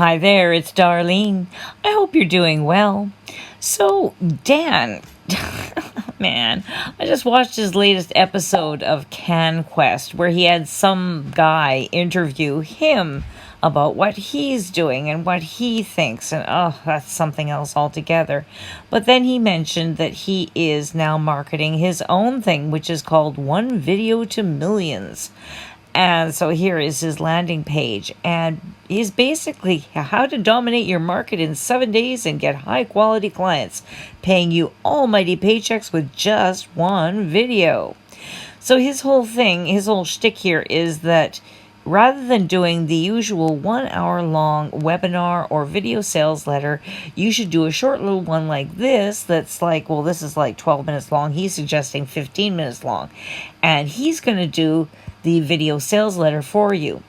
Hi there, it's Darlene. I hope you're doing well. So, Dan, man, I just watched his latest episode of CanQuest where he had some guy interview him about what he's doing and what he thinks. And that's something else altogether. But then he mentioned that he is now marketing his own thing, which is called One Video to Millions. And so here is his landing page, and he's basically how to dominate your market in 7 days and get high quality clients, paying you almighty paychecks with just one video. So his whole thing, his whole shtick here is that rather than doing the usual 1 hour long webinar or video sales letter, you should do a short little one like this that's like, well, this is like 12 minutes long. He's suggesting 15 minutes long. And he's going to do the video sales letter for you.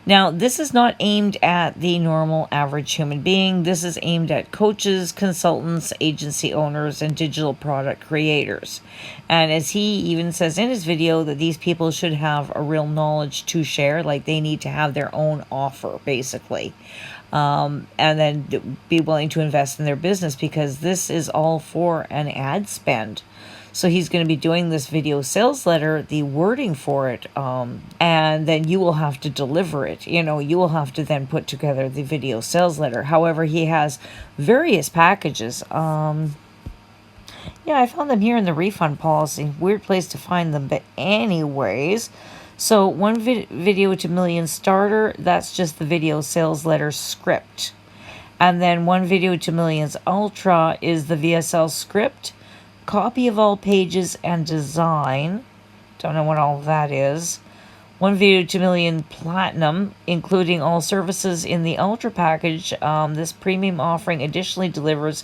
Now, this is not aimed at the normal average human being. This is aimed at coaches, consultants, agency owners, and digital product creators. And as he even says in his video, that these people should have a real knowledge to share, like they need to have their own offer, basically. And then be willing to invest in their business, because this is all for an ad spend. So he's going to be doing this video sales letter, the wording for it, and then you will have to deliver it. You will have to then put together the video sales letter. However, he has various packages. Yeah, I found them here in the refund policy. Weird place to find them, but anyways. So one video to million starter, that's just the video sales letter script. And then one video to millions ultra is the VSL script. Copy of all pages and design. Don't know what all that is. One video to million platinum, including all services in the ultra package. This premium offering additionally delivers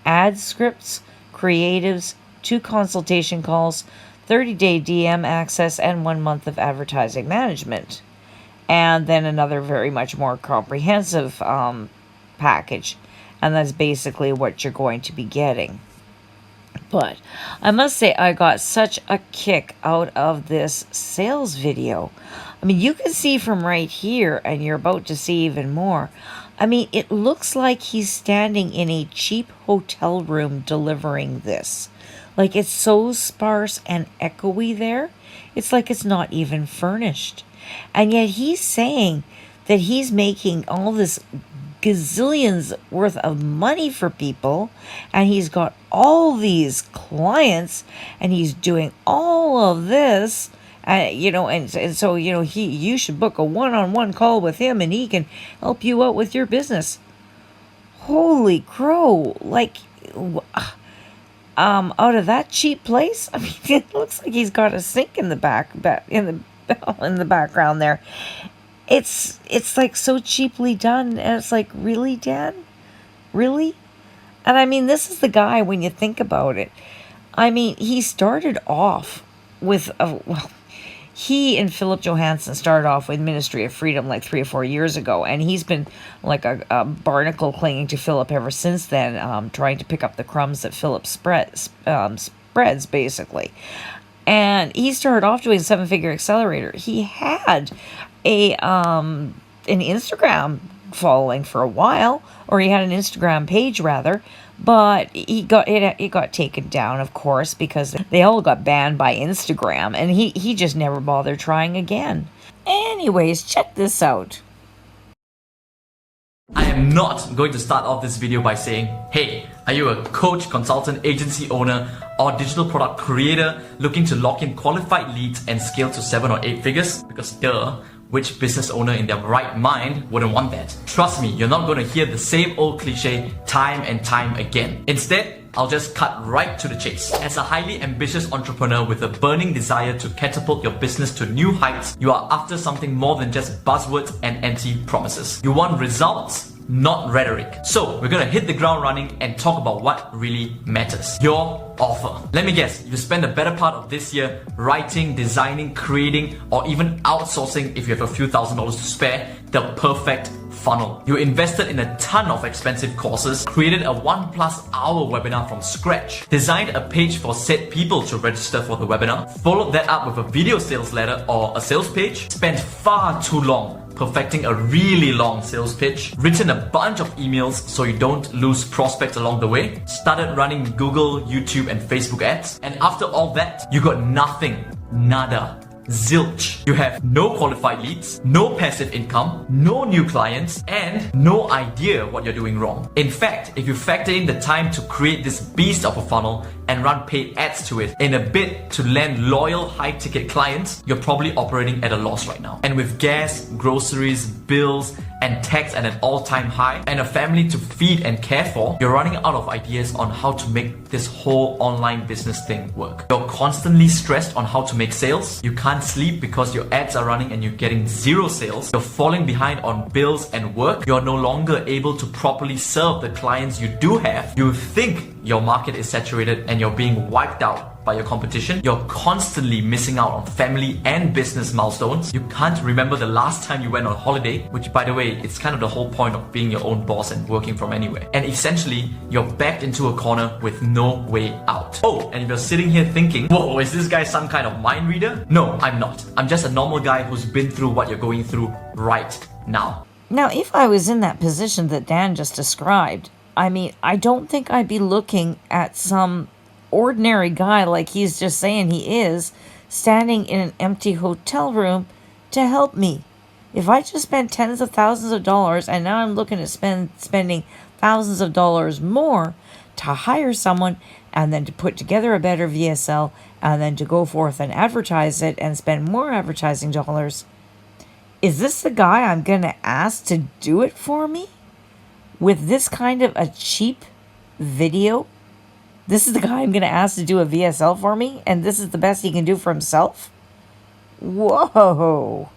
ad scripts, creatives, 2 consultation calls, 30-day DM access, and 1 month of advertising management. And then another very much more comprehensive package. And that's basically what you're going to be getting. But I must say, I got such a kick out of this sales video. I mean, you can see from right here, and you're about to see even more. I mean, it looks like he's standing in a cheap hotel room delivering this. Like, it's so sparse and echoey there. It's like it's not even furnished. And yet he's saying that he's making all this gazillions worth of money for people, and he's got all these clients, and he's doing all of this, and so you should book a one-on-one call with him, and he can help you out with your business. Holy crow! Like, out of that cheap place, I mean, it looks like he's got a sink in the background there. It's like so cheaply done, and it's like, really, Dan? Really? And I mean, this is the guy, when you think about it. I mean, he started off with he and Philipjohansen started off with Ministry of Freedom like 3 or 4 years ago, and he's been like a barnacle clinging to Philip ever since then, trying to pick up the crumbs that Philip spreads, basically. And he started off doing 7-figure accelerator. He had an Instagram following for a while, or he had an Instagram page rather, but it got taken down, of course, because they all got banned by Instagram, and he just never bothered trying again. Anyways, check this out. I am not going to start off this video by saying, hey, are you a coach, consultant, agency owner, or digital product creator looking to lock in qualified leads and scale to 7 or 8 figures? Because duh, which business owner in their right mind wouldn't want that? Trust me, you're not going to hear the same old cliche time and time again. Instead, I'll just cut right to the chase. As a highly ambitious entrepreneur with a burning desire to catapult your business to new heights, you are after something more than just buzzwords and empty promises. You want results, not rhetoric. So we're gonna hit the ground running and talk about what really matters. Your offer. Let me guess, you spent the better part of this year writing, designing, creating, or even outsourcing, if you have a few $1,000s to spare, the perfect funnel. You invested in a ton of expensive courses, created a 1+ hour webinar from scratch, designed a page for said people to register for the webinar, followed that up with a video sales letter or a sales page, spent far too long perfecting a really long sales pitch, written a bunch of emails so you don't lose prospects along the way, started running Google, YouTube, and Facebook ads, and after all that, you got nothing, nada. Zilch. You have no qualified leads, no passive income, no new clients, and no idea what you're doing wrong. In fact, if you factor in the time to create this beast of a funnel and run paid ads to it in a bid to land loyal high-ticket clients, you're probably operating at a loss right now. And with gas, groceries, bills, and tax at an all-time high, and a family to feed and care for, you're running out of ideas on how to make this whole online business thing work. You're constantly stressed on how to make sales. You can't sleep because your ads are running and you're getting zero sales. You're falling behind on bills and work. You're no longer able to properly serve the clients you do have. You think your market is saturated and you're being wiped out by your competition. You're constantly missing out on family and business milestones. You can't remember the last time you went on holiday, which, by the way, it's kind of the whole point of being your own boss and working from anywhere. And essentially, you're backed into a corner with no way out. Oh, and if you're sitting here thinking, whoa, is this guy some kind of mind reader? No, I'm not. I'm just a normal guy who's been through what you're going through right now. Now, if I was in that position that Dan just described, I mean, I don't think I'd be looking at some ordinary guy like he's just saying he is, standing in an empty hotel room to help me. If I just spent tens of thousands of dollars and now I'm looking at spending thousands of dollars more to hire someone and then to put together a better VSL and then to go forth and advertise it and spend more advertising dollars, is this the guy I'm going to ask to do it for me? With this kind of a cheap video? This is the guy I'm going to ask to do a VSL for me? And this is the best he can do for himself? Whoa.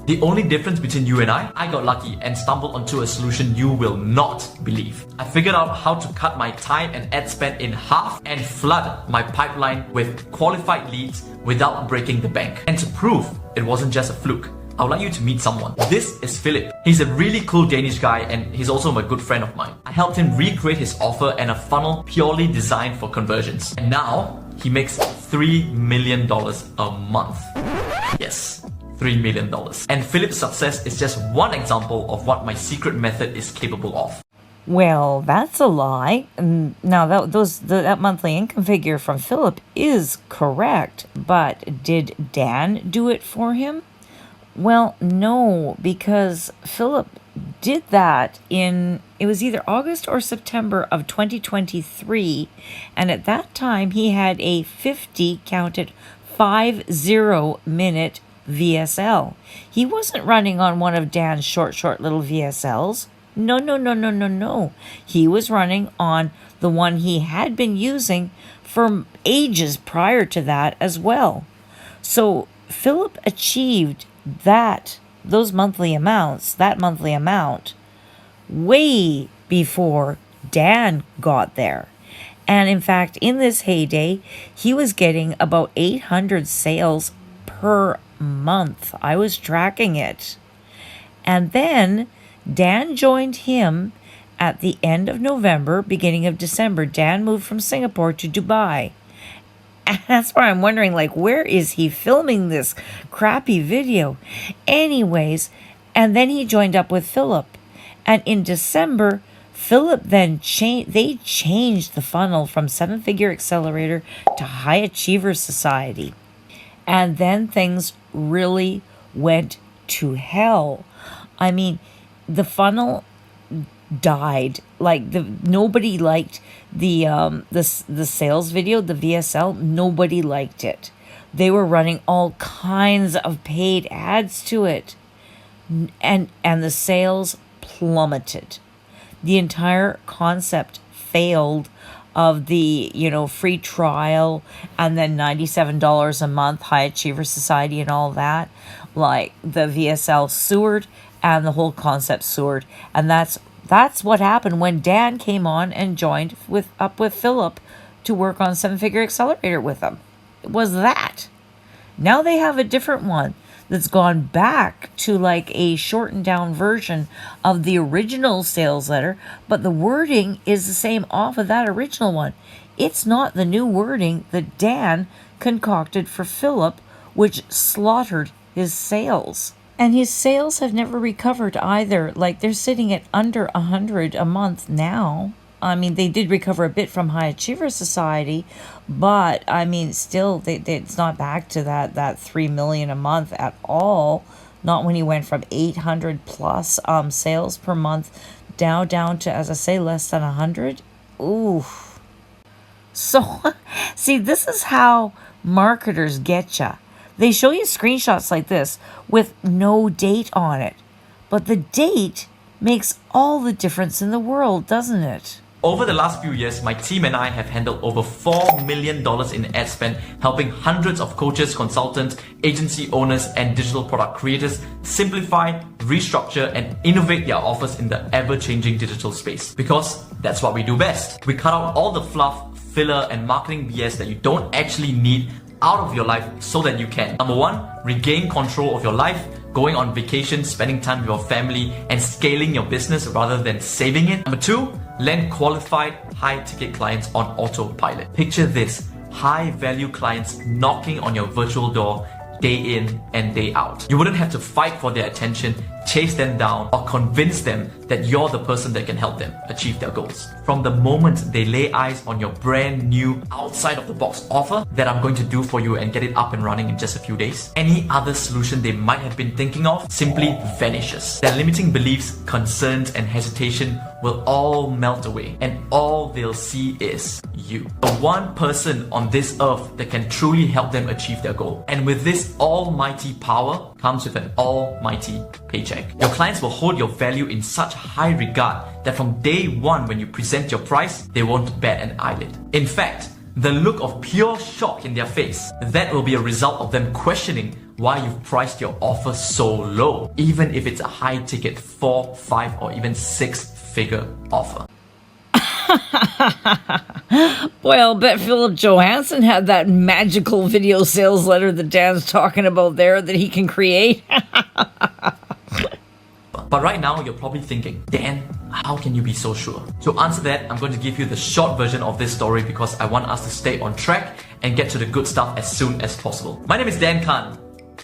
The only difference between you and I got lucky and stumbled onto a solution you will not believe. I figured out how to cut my time and ad spend in half and flood my pipeline with qualified leads without breaking the bank. And to prove it wasn't just a fluke, I would like you to meet someone. This is Philip. He's a really cool Danish guy and he's also a good friend of mine. I helped him recreate his offer and a funnel purely designed for conversions. And now he makes $3 million a month. Yes, $3 million. And Philip's success is just one example of what my secret method is capable of. Well, that's a lie. Now, that monthly income figure from Philip is correct, but did Dan do it for him? Well, no, because Philip did that it was either August or September of 2023, and at that time he had a 50-minute VSL. He wasn't running on one of Dan's short little VSLs. No. He was running on the one he had been using for ages prior to that as well. So Philip achieved that monthly amount way before Dan got there. And in fact, in this heyday, he was getting about 800 sales per month. I was tracking it. And then Dan joined him at the end of November, beginning of December. Dan moved from Singapore to Dubai. And that's why I'm wondering, where is he filming this crappy video? Anyways, and then he joined up with Philip. And in December, Philip then changed the funnel from 7-Figure Accelerator to High Achievers Society. And then things really went to hell. I mean, the funnel died. Nobody liked the sales video, the VSL. Nobody liked it. They were running all kinds of paid ads to it, and the sales plummeted. The entire concept failed of the free trial and then $97 a month High Achiever Society and all that. The VSL sewered and the whole concept sewered, and that's what happened when Dan came on and joined up with Philip to work on 7-Figure Accelerator with him. It was that. Now they have a different one. that's gone back to like a shortened down version of the original sales letter, but the wording is the same off of that original one. It's not the new wording that Dan concocted for Philip, which slaughtered his sales. And his sales have never recovered either. Like, they're sitting at under 100 a month now. I mean, they did recover a bit from High Achiever Society, but I mean, still, it's not back to that 3 million a month at all. Not when he went from 800 plus sales per month down to, as I say, less than 100. Ooh. So, see, this is how marketers get ya. They show you screenshots like this with no date on it. But the date makes all the difference in the world, doesn't it? Over the last few years, my team and I have handled over $4 million in ad spend, helping hundreds of coaches, consultants, agency owners, and digital product creators simplify, restructure, and innovate their offers in the ever-changing digital space. Because that's what we do best. We cut out all the fluff, filler, and marketing BS that you don't actually need out of your life so that you can, number one, regain control of your life, going on vacation, spending time with your family, and scaling your business rather than saving it. Number two, land qualified high-ticket clients on autopilot. Picture this, high-value clients knocking on your virtual door day in and day out. You wouldn't have to fight for their attention, chase them down, or convince them that you're the person that can help them achieve their goals. From the moment they lay eyes on your brand new outside of the box offer that I'm going to do for you and get it up and running in just a few days, any other solution they might have been thinking of simply vanishes. Their limiting beliefs, concerns, and hesitation will all melt away, and all they'll see is you. The one person on this earth that can truly help them achieve their goal. And with this almighty power comes with an almighty paycheck. Your clients will hold your value in such high regard that from day one when you present your price, they won't bat an eyelid. In fact, the look of pure shock in their face, that will be a result of them questioning why you've priced your offer so low, even if it's a high ticket 4, 5, or even 6-figure offer. Boy, I'll bet Philip Johansen had that magical video sales letter that Dan's talking about there that he can create. But right now, you're probably thinking, Dan, how can you be so sure? To answer that, I'm going to give you the short version of this story because I want us to stay on track and get to the good stuff as soon as possible. My name is Dan Khan.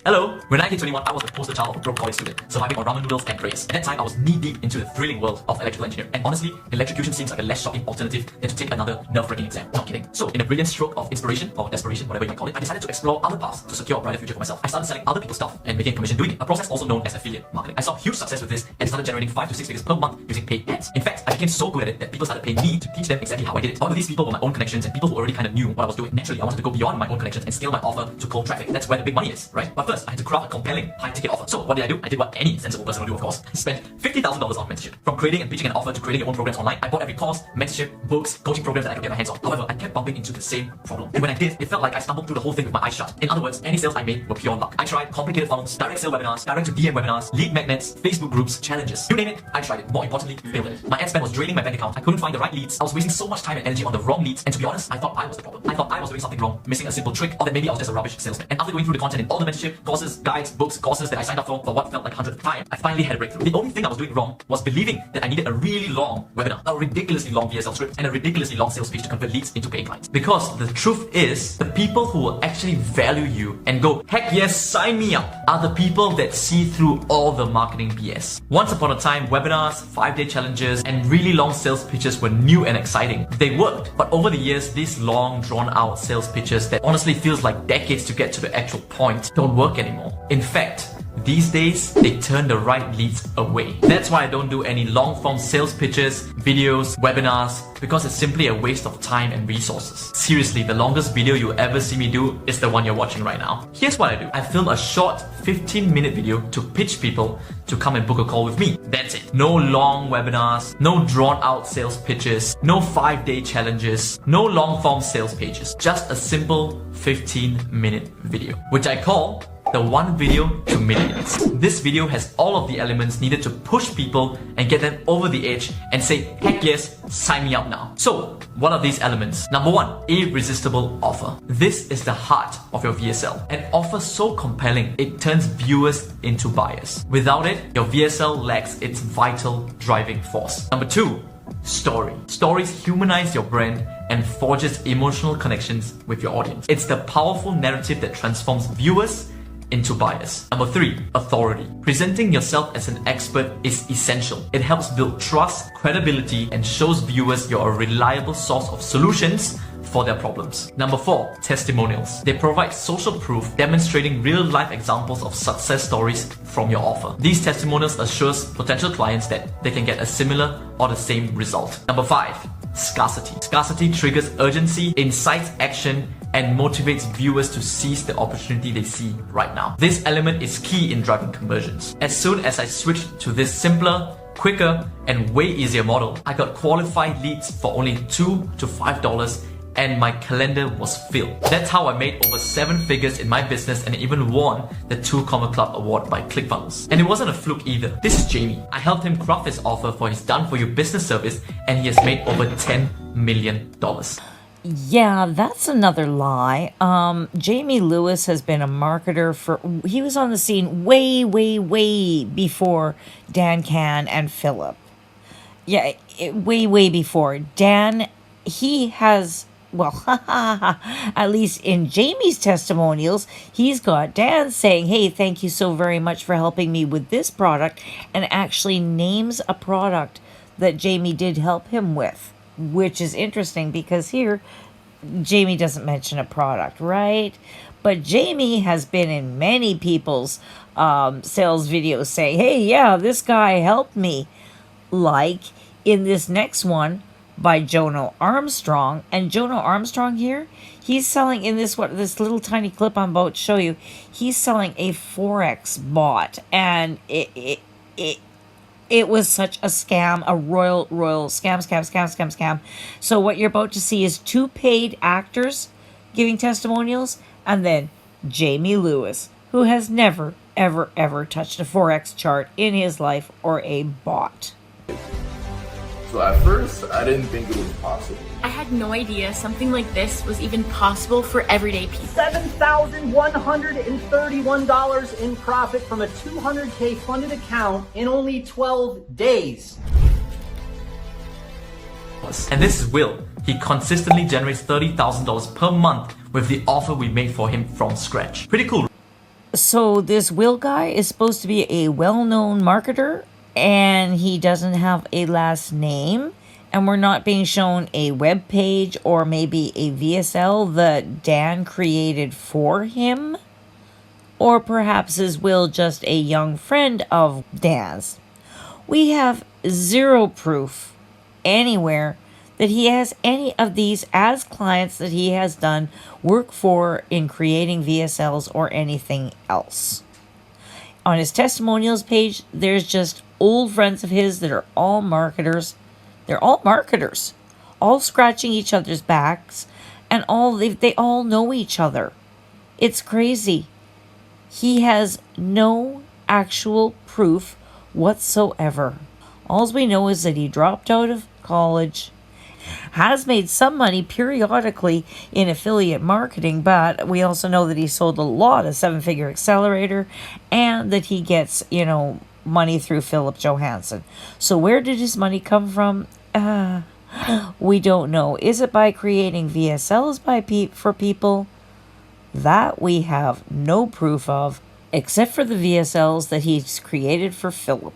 Hello! When I hit 21, I was the poster child of a broke college student, surviving on ramen noodles and grades. At that time, I was knee-deep into the thrilling world of electrical engineering. And honestly, electrocution seems like a less shocking alternative than to take another nerve-wracking exam. Not kidding. So, in a brilliant stroke of inspiration, or desperation, whatever you might call it, I decided to explore other paths to secure a brighter future for myself. I started selling other people's stuff and making a commission doing it, a process also known as affiliate marketing. I saw huge success with this and started generating 5 to 6 figures per month using paid ads. In fact, I became so good at it that people started paying me to teach them exactly how I did it. However, these people were my own connections and people who already kind of knew what I was doing. Naturally, I wanted to go beyond my own connections and scale my offer to cold traffic. That's where the big money is, right? But first, I had to craft a compelling high-ticket offer. So what did I do? I did what any sensible person would do, of course. Spent $50,000 on mentorship. From creating and pitching an offer to creating your own programs online, I bought every course, mentorship, books, coaching programs that I could get my hands on. However, I kept bumping into the same problem. And when I did, it felt like I stumbled through the whole thing with my eyes shut. In other words, any sales I made were pure luck. I tried complicated funnels, direct sale webinars, direct to DM webinars, lead magnets, Facebook groups, challenges. You name it, I tried it. More importantly, failed at it. My ad spend was draining my bank account. I couldn't find the right leads. I was wasting so much time and energy on the wrong leads. And to be honest, I thought I was the problem. I thought I was doing something wrong, missing a simple trick, or that maybe I was just a rubbish salesman. And after going through the content in all the mentorship, courses, guides, books, courses that I signed up for what felt like 100th time, I finally had a breakthrough. The only thing I was doing wrong was believing that I needed a really long webinar, a ridiculously long VSL script, and a ridiculously long sales pitch to convert leads into paying clients. Because the truth is, the people who will actually value you and go, heck yes, sign me up, are the people that see through all the marketing BS. Once upon a time, webinars, 5-day challenges, and really long sales pitches were new and exciting. They worked, but over the years, these long, drawn-out sales pitches that honestly feels like decades to get to the actual point don't work anymore. In fact, these days, they turn the right leads away. That's why I don't do any long-form sales pitches, videos, webinars, because it's simply a waste of time and resources. Seriously, the longest video you ever see me do is the one you're watching right now. Here's what I do. I film a short 15-minute video to pitch people to come and book a call with me. That's it. No long webinars, no drawn-out sales pitches, no 5-day challenges, no long-form sales pages. Just a simple 15-minute video, which I call the one video to millions. This video has all of the elements needed to push people and get them over the edge and say, heck yes, sign me up now. So, what are these elements? Number one, irresistible offer. This is the heart of your VSL. An offer so compelling, it turns viewers into buyers. Without it, your VSL lacks its vital driving force. Number two, story. Stories humanize your brand and forges emotional connections with your audience. It's the powerful narrative that transforms viewers into buyers. Number three, authority. Presenting yourself as an expert is essential. It helps build trust, credibility, and shows viewers you're a reliable source of solutions for their problems. Number four, testimonials. They provide social proof demonstrating real-life examples of success stories from your offer. These testimonials assures potential clients that they can get a similar or the same result. Number five, scarcity. Scarcity triggers urgency, incites action, and motivates viewers to seize the opportunity they see right now. This element is key in driving conversions. As soon as I switched to this simpler, quicker, and way easier model, I got qualified leads for only $2 to $5 and my calendar was filled. That's how I made over 7 figures in my business and even won the 2 Comma Club award by ClickFunnels. And it wasn't a fluke either. This is Jamie. I helped him craft his offer for his done-for-you business service and he has made over $10 million. Yeah, that's another lie. Jamie Lewis has been a marketer he was on the scene way before Dan Can and Philip. Yeah, way before. Dan, he has, well, at least in Jamie's testimonials, he's got Dan saying, hey, thank you so very much for helping me with this product, and actually names a product that Jamie did help him with. Which is interesting because here, Jamie doesn't mention a product, right? But Jamie has been in many people's sales videos saying, hey, yeah, this guy helped me. Like in this next one by Jono Armstrong. And Jono Armstrong here, he's selling in this little tiny clip I'm about to show you, he's selling a Forex bot. And it was such a scam, a royal scam. So what you're about to see is 2 paid actors giving testimonials, and then Jamie Lewis, who has never, ever touched a Forex chart in his life or a bot. So at first, I didn't think it was possible. I had no idea something like this was even possible for everyday people. $7,131 in profit from a $200K funded account in only 12 days. And this is Will. He consistently generates $30,000 per month with the offer we made for him from scratch. Pretty cool. So this Will guy is supposed to be a well-known marketer, and he doesn't have a last name, and we're not being shown a web page or maybe a VSL that Dan created for him, or perhaps is Will just a young friend of Dan's? We have zero proof anywhere that he has any of these as clients that he has done work for in creating VSLs or anything else. On his testimonials page, there's just old friends of his that are all marketers. They're all marketers, all scratching each other's backs, and they all know each other. It's crazy. He has no actual proof whatsoever. All we know is that he dropped out of college, has made some money periodically in affiliate marketing, but we also know that he sold a lot of 7-figure accelerator and that he gets, money through Philip Johansen. So where did his money come from? We don't know. Is it by creating VSLs for people? That we have no proof of, except for the VSLs that he's created for Philip,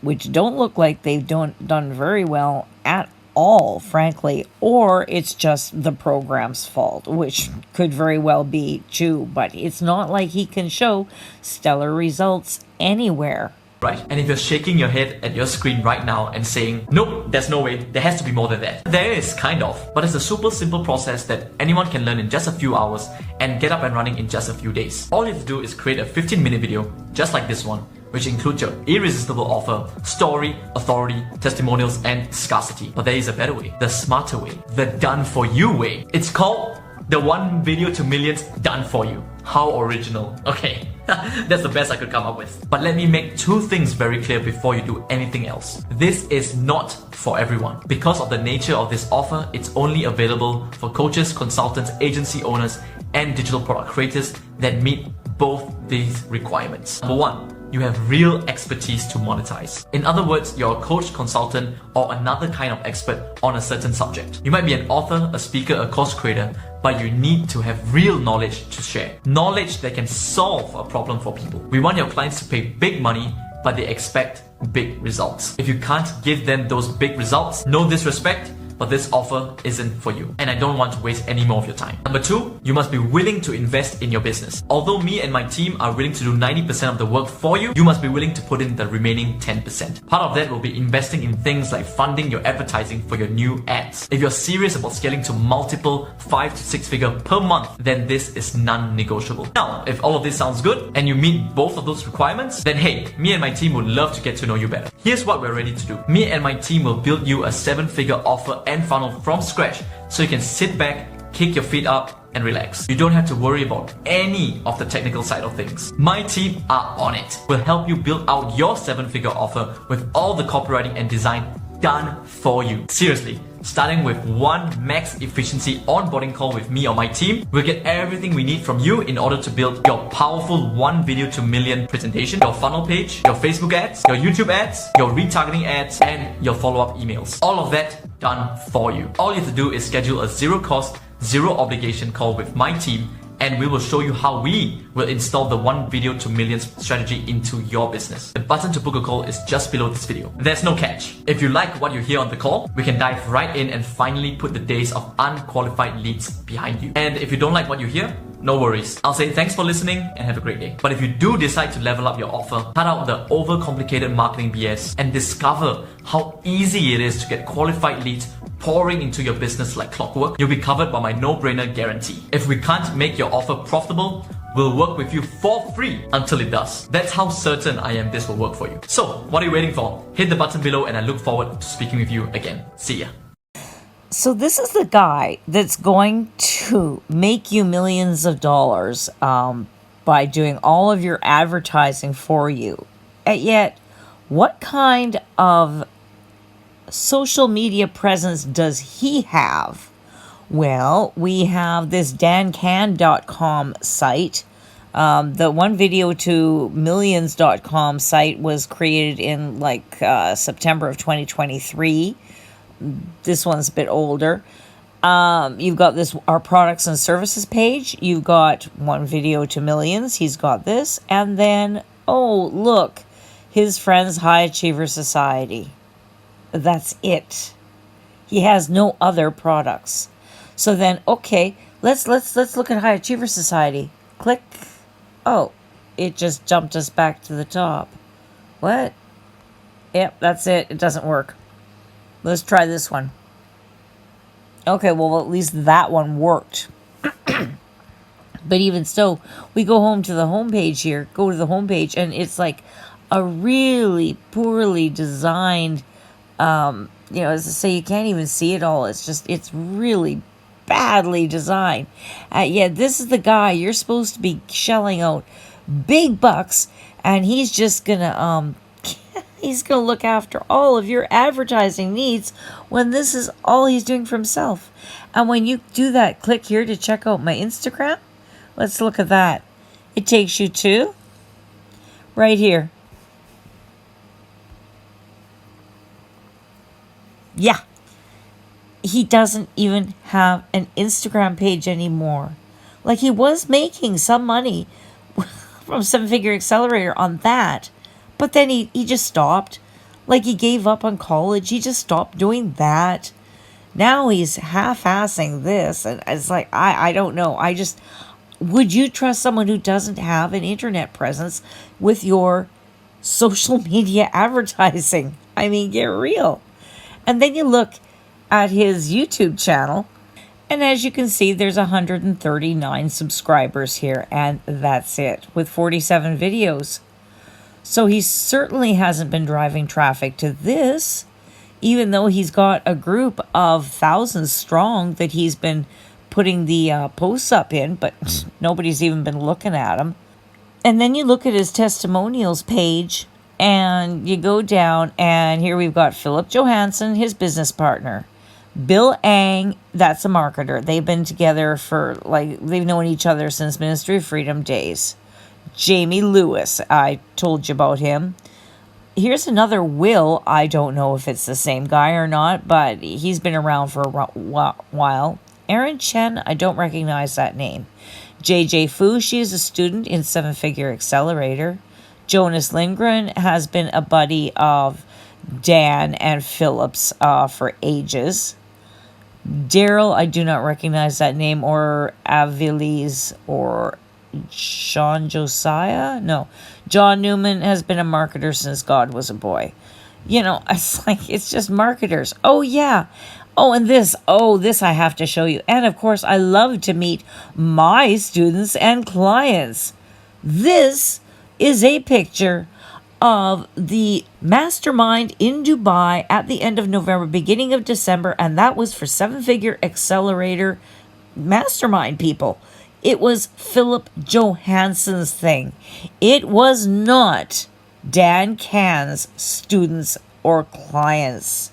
which don't look like they've done very well at all, frankly, or it's just the program's fault, which could very well be true, but it's not like he can show stellar results anywhere. Right, and if you're shaking your head at your screen right now and saying, nope, there's no way, there has to be more than that. There is, kind of, but it's a super simple process that anyone can learn in just a few hours and get up and running in just a few days. All you have to do is create a 15-minute video, just like this one, which includes your irresistible offer, story, authority, testimonials, and scarcity. But there is a better way, the smarter way, the done-for-you way. It's called the 1 video to millions done for you. How original. Okay, that's the best I could come up with. But let me make two things very clear before you do anything else. This is not for everyone. Because of the nature of this offer, it's only available for coaches, consultants, agency owners, and digital product creators that meet both these requirements. Number one, you have real expertise to monetize. In other words, you're a coach, consultant, or another kind of expert on a certain subject. You might be an author, a speaker, a course creator, but you need to have real knowledge to share. Knowledge that can solve a problem for people. We want your clients to pay big money, but they expect big results. If you can't give them those big results, no disrespect, but this offer isn't for you. And I don't want to waste any more of your time. Number two, you must be willing to invest in your business. Although me and my team are willing to do 90% of the work for you, you must be willing to put in the remaining 10%. Part of that will be investing in things like funding your advertising for your new ads. If you're serious about scaling to multiple 5 to 6 figure per month, then this is non-negotiable. Now, if all of this sounds good and you meet both of those requirements, then hey, me and my team would love to get to know you better. Here's what we're ready to do. Me and my team will build you a 7-figure offer and funnel from scratch so you can sit back, kick your feet up, and relax. You don't have to worry about any of the technical side of things. My team are on it. We'll help you build out your 7-figure offer with all the copywriting and design done for you. Seriously, starting with one max efficiency onboarding call with me or my team, we'll get everything we need from you in order to build your powerful 1 video to million presentation, your funnel page, your Facebook ads, your YouTube ads, your retargeting ads, and your follow-up emails. All of that done for you. All you have to do is schedule a zero cost, zero obligation call with my team, and we will show you how we will install the 1 video to millions strategy into your business. The button to book a call is just below this video. There's no catch. If you like what you hear on the call, we can dive right in and finally put the days of unqualified leads behind you. And if you don't like what you hear, no worries. I'll say thanks for listening and have a great day. But if you do decide to level up your offer, cut out the overcomplicated marketing BS and discover how easy it is to get qualified leads pouring into your business like clockwork, you'll be covered by my no-brainer guarantee. If we can't make your offer profitable, we'll work with you for free until it does. That's how certain I am this will work for you. So, what are you waiting for? Hit the button below and I look forward to speaking with you again. See ya. So this is the guy that's going to make you millions of dollars by doing all of your advertising for you. And yet, what kind of social media presence does he have? Well, we have this dancan.com site. The 1 video to millions.com site was created in September of 2023. This one's a bit older. You've got this, our products and services page. You've got 1 video to millions. He's got this. And then, oh, look, his friends, High Achiever Society. That's it. He has no other products. So then, okay, let's look at High Achiever Society. Click. Oh, it just jumped us back to the top. What? Yep, that's it. It doesn't work. Let's try this one. Okay, well, at least that one worked. But even so, we go home to the homepage here. Go to the homepage, and it's like a really poorly designed, as I say, you can't even see it all. It's really badly designed. Yeah, this is the guy you're supposed to be shelling out big bucks, and he's just gonna he's gonna look after all of your advertising needs when this is all he's doing for himself. And when you do that, click here to check out my Instagram. Let's look at that. It takes you to right here. Yeah. He doesn't even have an Instagram page anymore. Like, he was making some money from 7-Figure Accelerator on that. But then he just stopped. Like, he gave up on college. He just stopped doing that. Now he's half-assing this. And it's like, I don't know. Would you trust someone who doesn't have an internet presence with your social media advertising? I mean, get real. And then you look at his YouTube channel, and as you can see, there's 139 subscribers here, and that's it, with 47 videos. So he certainly hasn't been driving traffic to this, even though he's got a group of thousands strong that he's been putting the posts up in, but nobody's even been looking at them. And then you look at his testimonials page, and you go down, and here we've got Philip Johansen, his business partner. Bill Ang, that's a marketer. They've been together they've known each other since Ministry of Freedom days. Jamie Lewis, I told you about him. Here's another Will. I don't know if it's the same guy or not, but he's been around for a while. Erin Chen, I don't recognize that name. JJ Fu, she is a student in 7-Figure Accelerator. Jonas Lindgren has been a buddy of Dan and Philip's for ages. Daryl, I do not recognize that name, or Aviles, or Sean Josiah? No. John Newman has been a marketer since God was a boy. You know, it's just marketers. Oh, yeah. Oh, and this I have to show you. And of course, I love to meet my students and clients. This is a picture of the mastermind in Dubai at the end of November, beginning of December, and that was for 7-Figure Accelerator mastermind people. It was Philip Johansen's thing. It was not Dan Can's students or clients.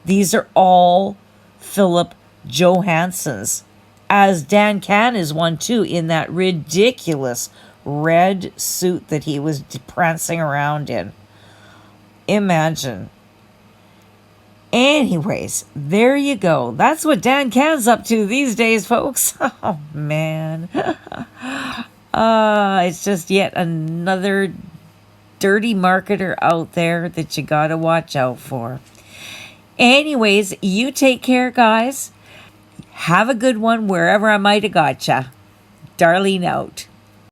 These are all Philip Johansen's, as Dan Can is one too, in that ridiculous red suit that he was prancing around in. Imagine. Anyways, there you go. That's what Dan Can's up to these days, folks. Oh, man. It's just yet another dirty marketer out there that you gotta watch out for. Anyways, you take care, guys. Have a good one wherever I might have got ya. Darlene out.